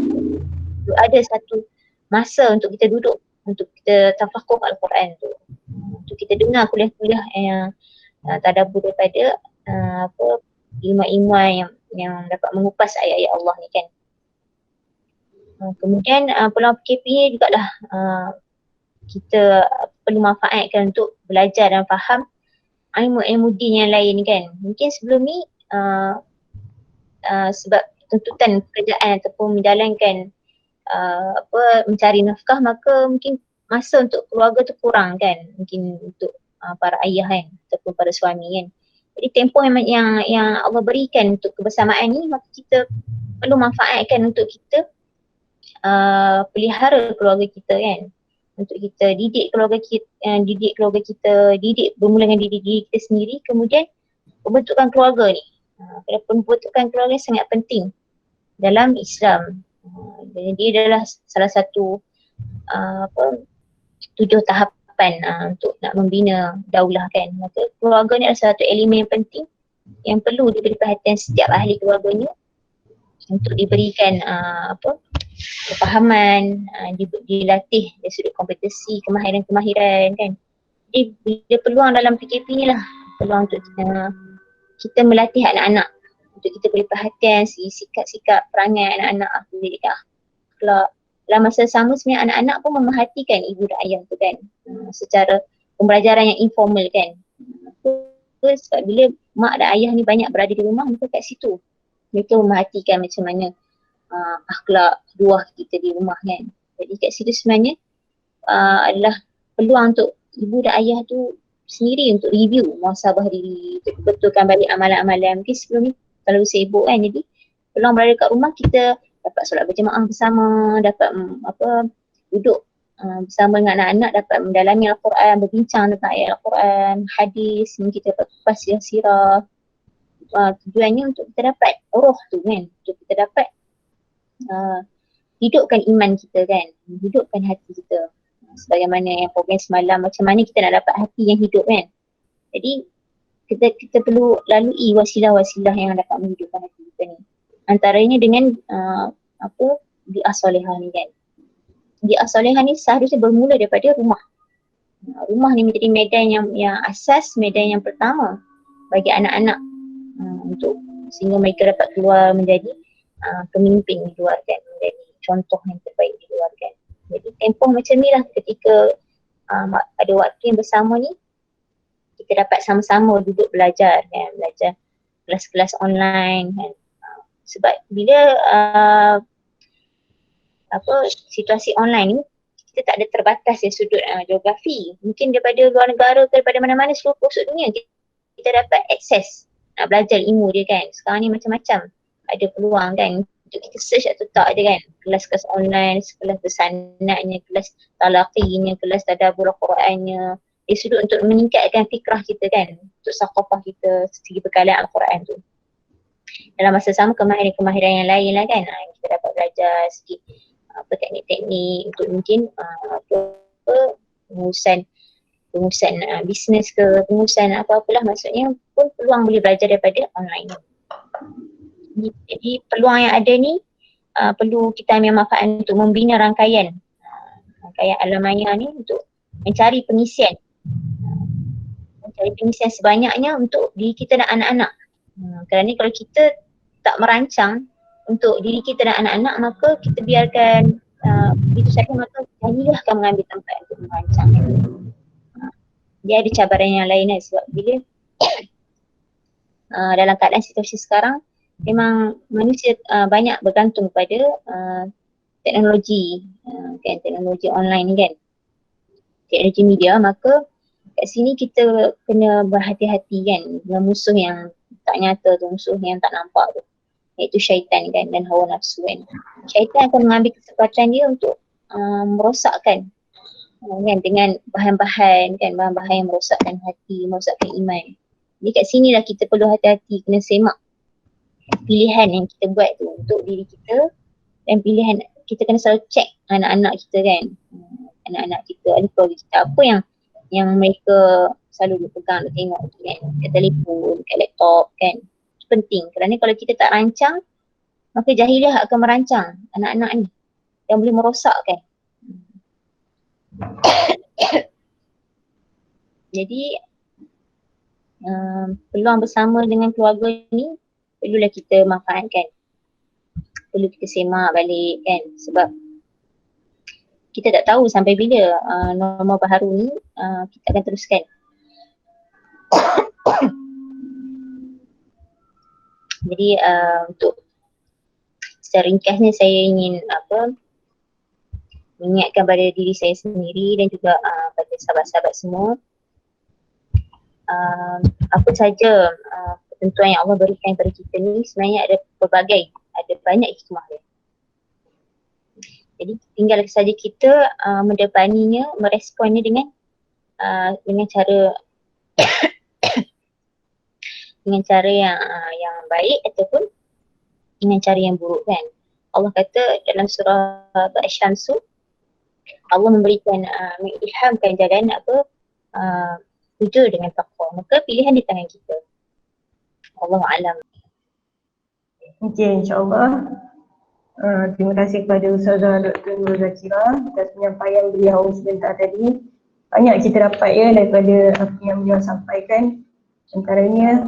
Ada satu masa untuk kita duduk, untuk kita tafakuh Al-Quran tu, untuk kita dengar kuliah-kuliah yang tadabbur daripada ilmu-ilmu yang dapat mengupas ayat-ayat Allah ni kan. Kemudian peluang PKP ni jugalah kita perlu manfaatkan untuk belajar dan faham ilmu-ilmu din yang lain kan. Mungkin sebelum ni sebab tuntutan pekerjaan ataupun menjalankan mencari nafkah, maka mungkin masa untuk keluarga tu kurang kan, mungkin untuk para ayah kan ataupun para suami kan. Jadi tempoh yang Allah berikan untuk kebersamaan ni, maka kita perlu manfaatkan untuk kita pelihara keluarga kita kan, untuk kita didik keluarga kita, didik bermula dengan diri kita sendiri, kemudian pembentukan keluarga ni. Pembentukan keluarga ni sangat penting dalam Islam. Jadi dia adalah salah satu 7 tahapan untuk nak membina daulah kan. Maka keluarga ni adalah satu elemen yang penting yang perlu diberi perhatian setiap ahli keluarganya, untuk diberikan kefahaman, dilatih dari sudut kompetisi, kemahiran-kemahiran kan. Jadi bila peluang dalam PKP ni lah, peluang untuk kita melatih anak-anak, untuk kita beri perhatian sikap-sikap perangai anak-anak, akhlak. Dalam masa sama sebenarnya anak-anak pun memerhatikan ibu dan ayah tu kan, secara pembelajaran yang informal kan. Sebab bila mak dan ayah ni banyak berada di rumah, maka kat situ mereka memerhatikan macam mana akhlak ruah kita di rumah kan. Jadi kat situ sebenarnya adalah peluang untuk ibu dan ayah tu sendiri untuk review muhasabah diri, untuk betulkan balik amalan-amalan. Mungkin sebelum ni terlalu sibuk kan, jadi peluang berada kat rumah, kita dapat solat berjemaah bersama, dapat duduk bersama dengan anak-anak, dapat mendalami Al-Quran, berbincang tentang ayat Al-Quran, hadis, mungkin kita dapat kupas sirah. Tujuannya untuk kita dapat roh tu kan, untuk kita dapat hidupkan iman kita kan, hidupkan hati kita. Sebagaimana yang program semalam, macam mana kita nak dapat hati yang hidup kan. Jadi kita perlu lalui wasilah-wasilah yang dapat menghidupkan hati kita ni. Antaranya dengan bi'ah solehah ni kan. Bi'ah solehah ni seharusnya bermula daripada rumah. Rumah ni menjadi medan yang asas, medan yang pertama bagi anak-anak, untuk sehingga mereka dapat keluar menjadi pemimpin di luar kan, menjadi contoh yang terbaik di luar kan. Jadi tempoh macam ni lah, ketika ada waktu yang bersama ni, kita dapat sama-sama duduk belajar kan, belajar kelas-kelas online kan. Sebab bila situasi online ni, kita tak ada terbatas dari sudut geografi. Mungkin daripada luar negara ke daripada mana-mana seluruh pelosok dunia kita dapat akses nak belajar ilmu dia kan. Sekarang ni macam-macam ada peluang kan untuk kita search atau tak ada kan, kelas-kelas online, kelas bersanadnya, kelas talaqinya, kelas tadabbur Al-Qurannya, dari sudut untuk meningkatkan fikrah kita kan, untuk sakofah kita segi bekalan Al-Quran tu. Dalam masa sama kemahiran-kemahiran yang lain lah kan, kita dapat belajar sikit apa teknik-teknik untuk mungkin pengurusan bisnes ke, pengurusan apa-apalah, maksudnya pun peluang boleh belajar daripada online. Jadi peluang yang ada ni perlu kita ambil manfaat untuk membina rangkaian alam maya ni untuk mencari pengisian sebanyaknya untuk diri kita dan anak-anak. Kerana kalau kita tak merancang untuk diri kita dan anak-anak, maka kita biarkan begitu saja, maka jadilah akan mengambil tempat untuk merancang. Dia ada cabaran yang lain lah, sebab bila dalam keadaan situasi sekarang memang manusia banyak bergantung pada teknologi kan, teknologi online ni kan, teknologi media. Maka kat sini kita kena berhati-hati kan dengan musuh yang tak nyata tu, musuh yang tak nampak tu, iaitu syaitan kan dan hawa nafsu kan. Syaitan akan mengambil kesempatan dia untuk merosakkan kan, dengan bahan-bahan kan, bahan-bahan yang merosakkan hati, merosakkan iman. Jadi kat sini lah kita perlu hati-hati, kena semak pilihan yang kita buat tu untuk diri kita, dan pilihan kita kena selalu check anak-anak kita kan, anak-anak kita, ahli keluarga kita, apa yang mereka selalu pegang dan tengok tu kan, kat telefon, kat laptop kan. Itu penting, kerana kalau kita tak rancang, maka jahiliah akan merancang anak-anak ni yang boleh merosakkan. Jadi peluang bersama dengan keluarga ni perlulah kita manfaatkan, perlu kita semak balik kan, sebab kita tak tahu sampai bila norma baharu ni kita akan teruskan. Jadi untuk secara ringkasnya saya ingin mengingatkan pada diri saya sendiri dan juga pada sahabat-sahabat semua, apa saja ketentuan yang Allah berikan kepada kita ni sebenarnya ada banyak hikmah dia. Jadi tinggal saja kita mendepaninya, meresponnya dengan cara dengan cara yang baik ataupun dengan cara yang buruk kan. Allah kata dalam surah Asy-Syams, Allah memberikan mengilhamkan jalan jujur dengan takwa. Maka pilihan di tangan kita. Allahu a'lam. Okey, insya-Allah. Terima kasih kepada Ustazah Dr. Nur Zakira atas penyampaian beliau sebentar tadi. Banyak kita dapat daripada apa yang beliau sampaikan. Antaranya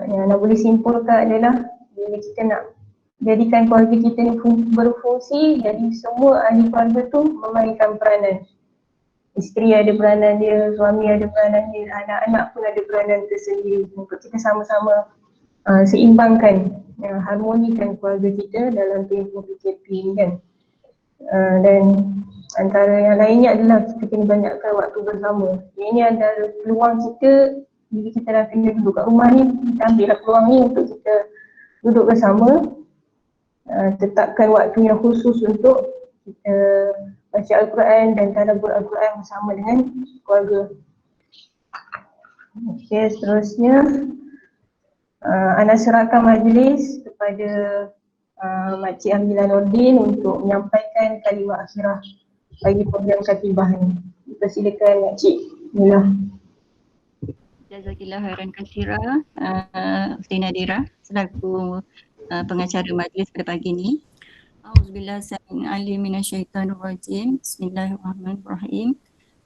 yang nak boleh simpulkan adalah bila kita nak jadikan keluarga kita ni berfungsi, jadi semua ahli keluarga tu memainkan peranan. Isteri ada peranan dia, suami ada peranan dia, anak-anak pun ada peranan tersendiri untuk kita sama-sama seimbangkan, harmonikan keluarga kita dalam tempoh PKP ni kan. Dan antara yang lainnya adalah kita kena banyakkan waktu bersama. Ini adalah peluang kita, bila kita dah kena duduk kat rumah ni, kita ambillah peluang ni untuk kita duduk bersama, tetapkan waktu yang khusus untuk kita baca Al-Quran dan tadabbur Al-Quran bersama dengan keluarga. Okey, seterusnya Ana serahkan majlis kepada Makcik Aminah Nordin untuk menyampaikan kalimah akhirah bagi program Katibah ni. Persilakan Makcik Aminah. Jazakillah khairan katsira Ustaz Nadira selaku pengacara majlis pada pagi ini. Auzubillahi samil alim minasyaitonir rajim. Bismillahirrahmanirrahim.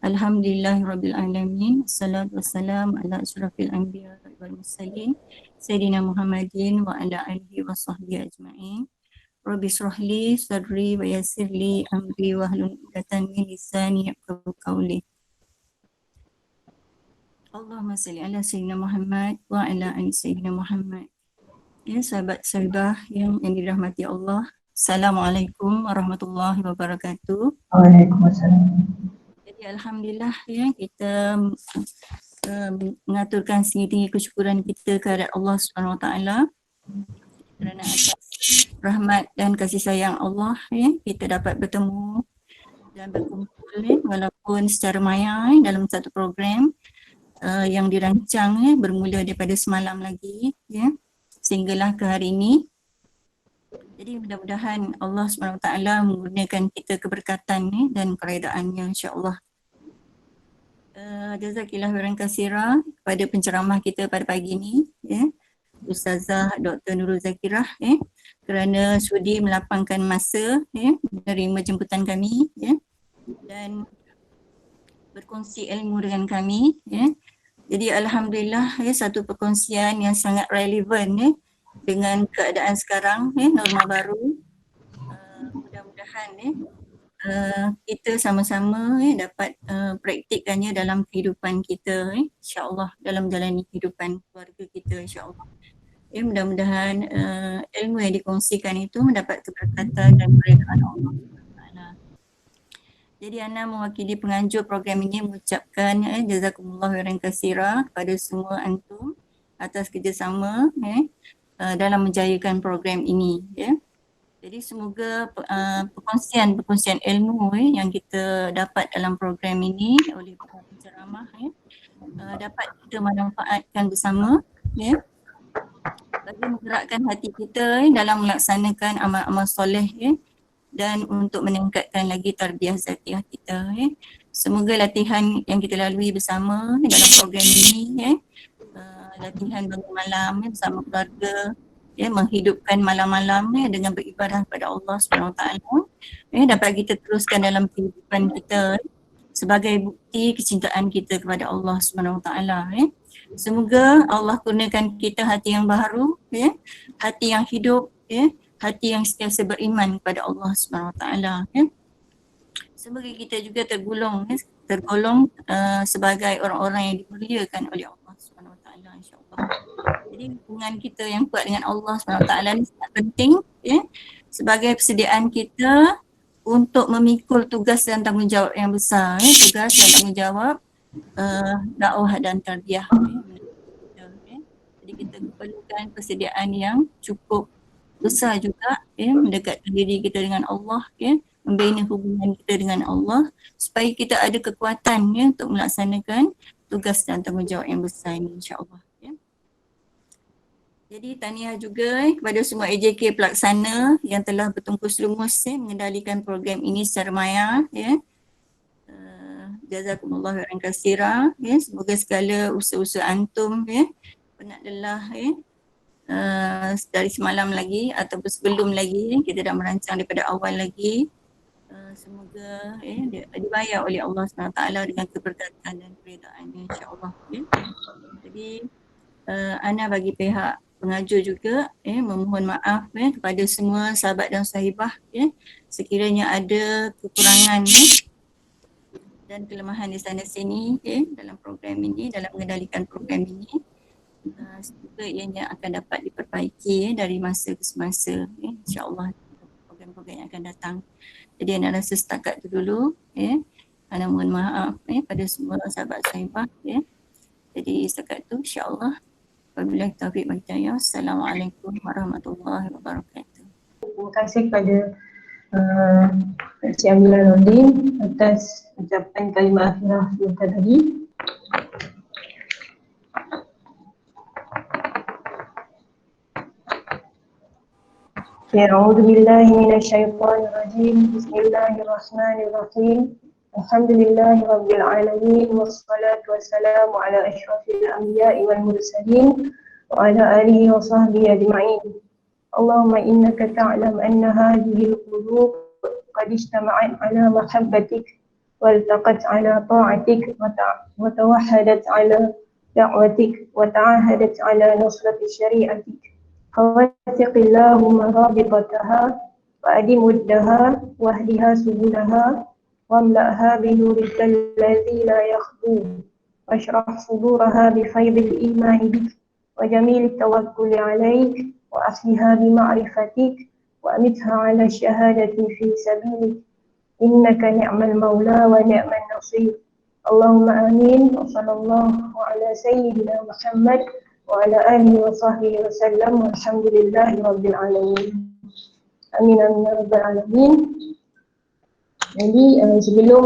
Alhamdulillahirabbil alamin. Wassalatu wassalamu ala asyrafil anbiya wal mursalin sayyidina Muhammadin wa ala alihi wa sahbihi ajma'in. Rabbi shrahli sadri wa yassirli amri wahlul 'uqdatam min lisani yafqahu qawli. Allahumma salli ala sayyidina Muhammad wa ala ali sayyidina Muhammad. Ya sahabat-sahabat yang dirahmati Allah, Assalamualaikum warahmatullahi wabarakatuh. Waalaikumsalam. Jadi alhamdulillah ya, kita mengaturkan sendiri kesyukuran kita kepada Allah Subhanahu Wa Taala kerana atas rahmat dan kasih sayang Allah ya, kita dapat bertemu dan berkumpul walaupun secara maya dalam satu program yang dirancang bermula daripada semalam lagi sehinggalah ke hari ini. Jadi mudah-mudahan Allah SWT menggunakan kita keberkatan dan keredaannya, insya-Allah. Jazakillah khairan katsira kepada penceramah kita pada pagi ini, Ustazah Dr. Nurul Zakirah, kerana sudi melapangkan masa menerima jemputan kami dan berkongsi ilmu dengan kami. Jadi alhamdulillah satu perkongsian yang sangat relevan dengan keadaan sekarang, norma baru. Mudah-mudahan kita sama-sama dapat praktikkannya dalam kehidupan kita, insya-Allah, dalam menjalani kehidupan keluarga kita, insya-Allah. Mudah-mudahan ilmu yang dikongsikan itu mendapat keberkatan dan keridaan Allah. Jadi Ana mewakili penganjur program ini mengucapkan jazakumullah khairan katsira kepada semua antum atas kerjasama dalam menjayakan program ini. Jadi semoga perkongsian ilmu yang kita dapat dalam program ini oleh para penceramah dapat kita manfaatkan bersama bagi menggerakkan hati kita dalam melaksanakan amal-amal soleh dan untuk meningkatkan lagi tarbiyah zatiah kita. Semoga latihan yang kita lalui bersama dalam program ini, latihan bangun malam bersama keluarga, menghidupkan malam-malam dengan beribadah kepada Allah SWT, dapat kita teruskan dalam kehidupan kita sebagai bukti kecintaan kita kepada Allah SWT. Semoga Allah kurniakan kita hati yang baru, hati yang hidup, hati yang sentiasa beriman kepada Allah SWT. Semoga kita juga tergolong sebagai orang-orang yang dimuliakan oleh Allah SWT, insya-Allah. Jadi hubungan kita yang kuat dengan Allah SWT ni sangat penting sebagai persediaan kita untuk memikul tugas dan tanggungjawab yang besar, tugas dan tanggungjawab dakwah dan tarbiyah. Jadi kita perlukan persediaan yang cukup besar juga mendekatkan diri kita dengan Allah, membina hubungan kita dengan Allah supaya kita ada kekuatan untuk melaksanakan tugas dan tanggungjawab yang besar ini, insya-Allah. Jadi tahniah juga kepada semua AJK pelaksana yang telah bertungkus lumus mengendalikan program ini secara maya. Jazakumullah khairan katsira. Semoga segala usaha-usaha antum penat lelah dari semalam lagi ataupun sebelum lagi kita dah merancang daripada awal lagi, semoga dibayar oleh Allah SWT dengan keberkatan dan keredaannya, insya-Allah. Jadi Ana bagi pihak pengajar juga memohon maaf kepada semua sahabat dan sahibah sekiranya ada kekurangan dan kelemahan di sana sini dalam program ini, dalam mengendalikan program ini. Semoga ianya akan dapat diperbaiki dari masa ke semasa, insya-Allah, program-program yang akan datang. Jadi Ana rasa setakat itu dulu. Ana mohon maaf pada semua sahabat sahibah. Jadi setakat itu, insya-Allah. Wabillahi taufiq wal hidayah. Assalamualaikum warahmatullahi wabarakatuh. Terima kasih kepada Cik Amila Nordin atas ucapan kalimah akhirah sebentar tadi. A'udzu billahi minasyaitonir rajim. Bismillahirrahmanirrahim. Alhamdulillahi rabbil alamin wassalatu wassalamu ala asyrafil anbiya'i wal mursalin wa ala alihi wa sahbihi ajma'in. Allahumma innaka ta'lam anna hadhihi al-qulub qad ijtama'at ala mahabbatik waltaqat ala ta'atik wa tawahhadat ala da'watik wa ta'ahadat ala nusrati syari'atik. فوثق اللهم رابطتها وأدم ودها واهدها سبلها واملأها بنورك الذي لا يخبو واشرح صدورها بفيض الإيمان بك وجميل التوكل عليك وأصلها بمعرفتك وأمتها على الشهادة في سبيلك إنك نعم المولى ونعم النصير. اللهم آمين. وصلى الله على سيدنا محمد وعلى آله وصحبه وسلم والحمد لله رب العالمين. آمين آمين يا رب العالمين. Jadi sebelum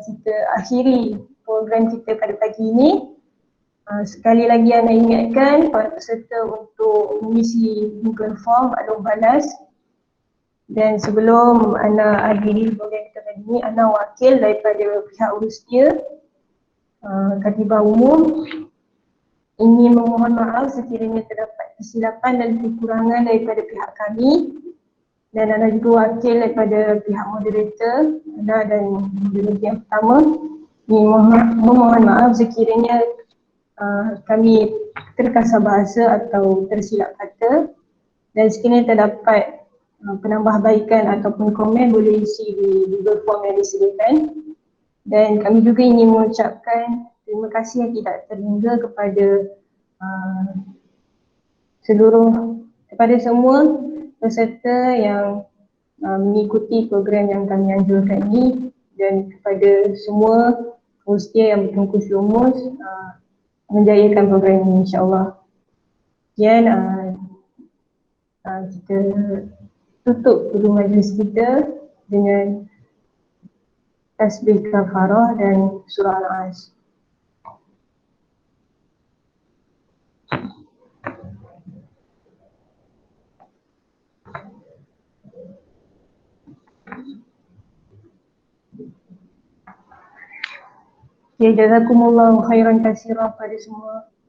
kita akhiri program kita pada pagi ini, sekali lagi Ana ingatkan para peserta untuk mengisi Google Form maklum balas. Dan sebelum Ana hadiri program kita pagi ini, Ana wakil daripada pihak Urustia Katibah Umum ingin memohon maaf sekiranya terdapat kesilapan dan kekurangan daripada pihak kami, dan Ana juga wakil daripada pihak moderator Ana dan moderator yang pertama ingin memohon maaf sekiranya kami terkasar bahasa atau tersilap kata, dan sekiranya terdapat penambahbaikan ataupun komen boleh isi di Google Form yang disediakan. Dan kami juga ingin mengucapkan terima kasih yang tidak terhingga kepada kepada semua peserta yang mengikuti program yang kami anjurkan ini, dan kepada semua hostia yang bertungkus lumus menjayakan program ini insyaAllah. Kemudian kita tutup dulu majlis kita dengan tasbih kafarah dan surah Al-As. Ya, jazakumullahu khairan katsira pada semua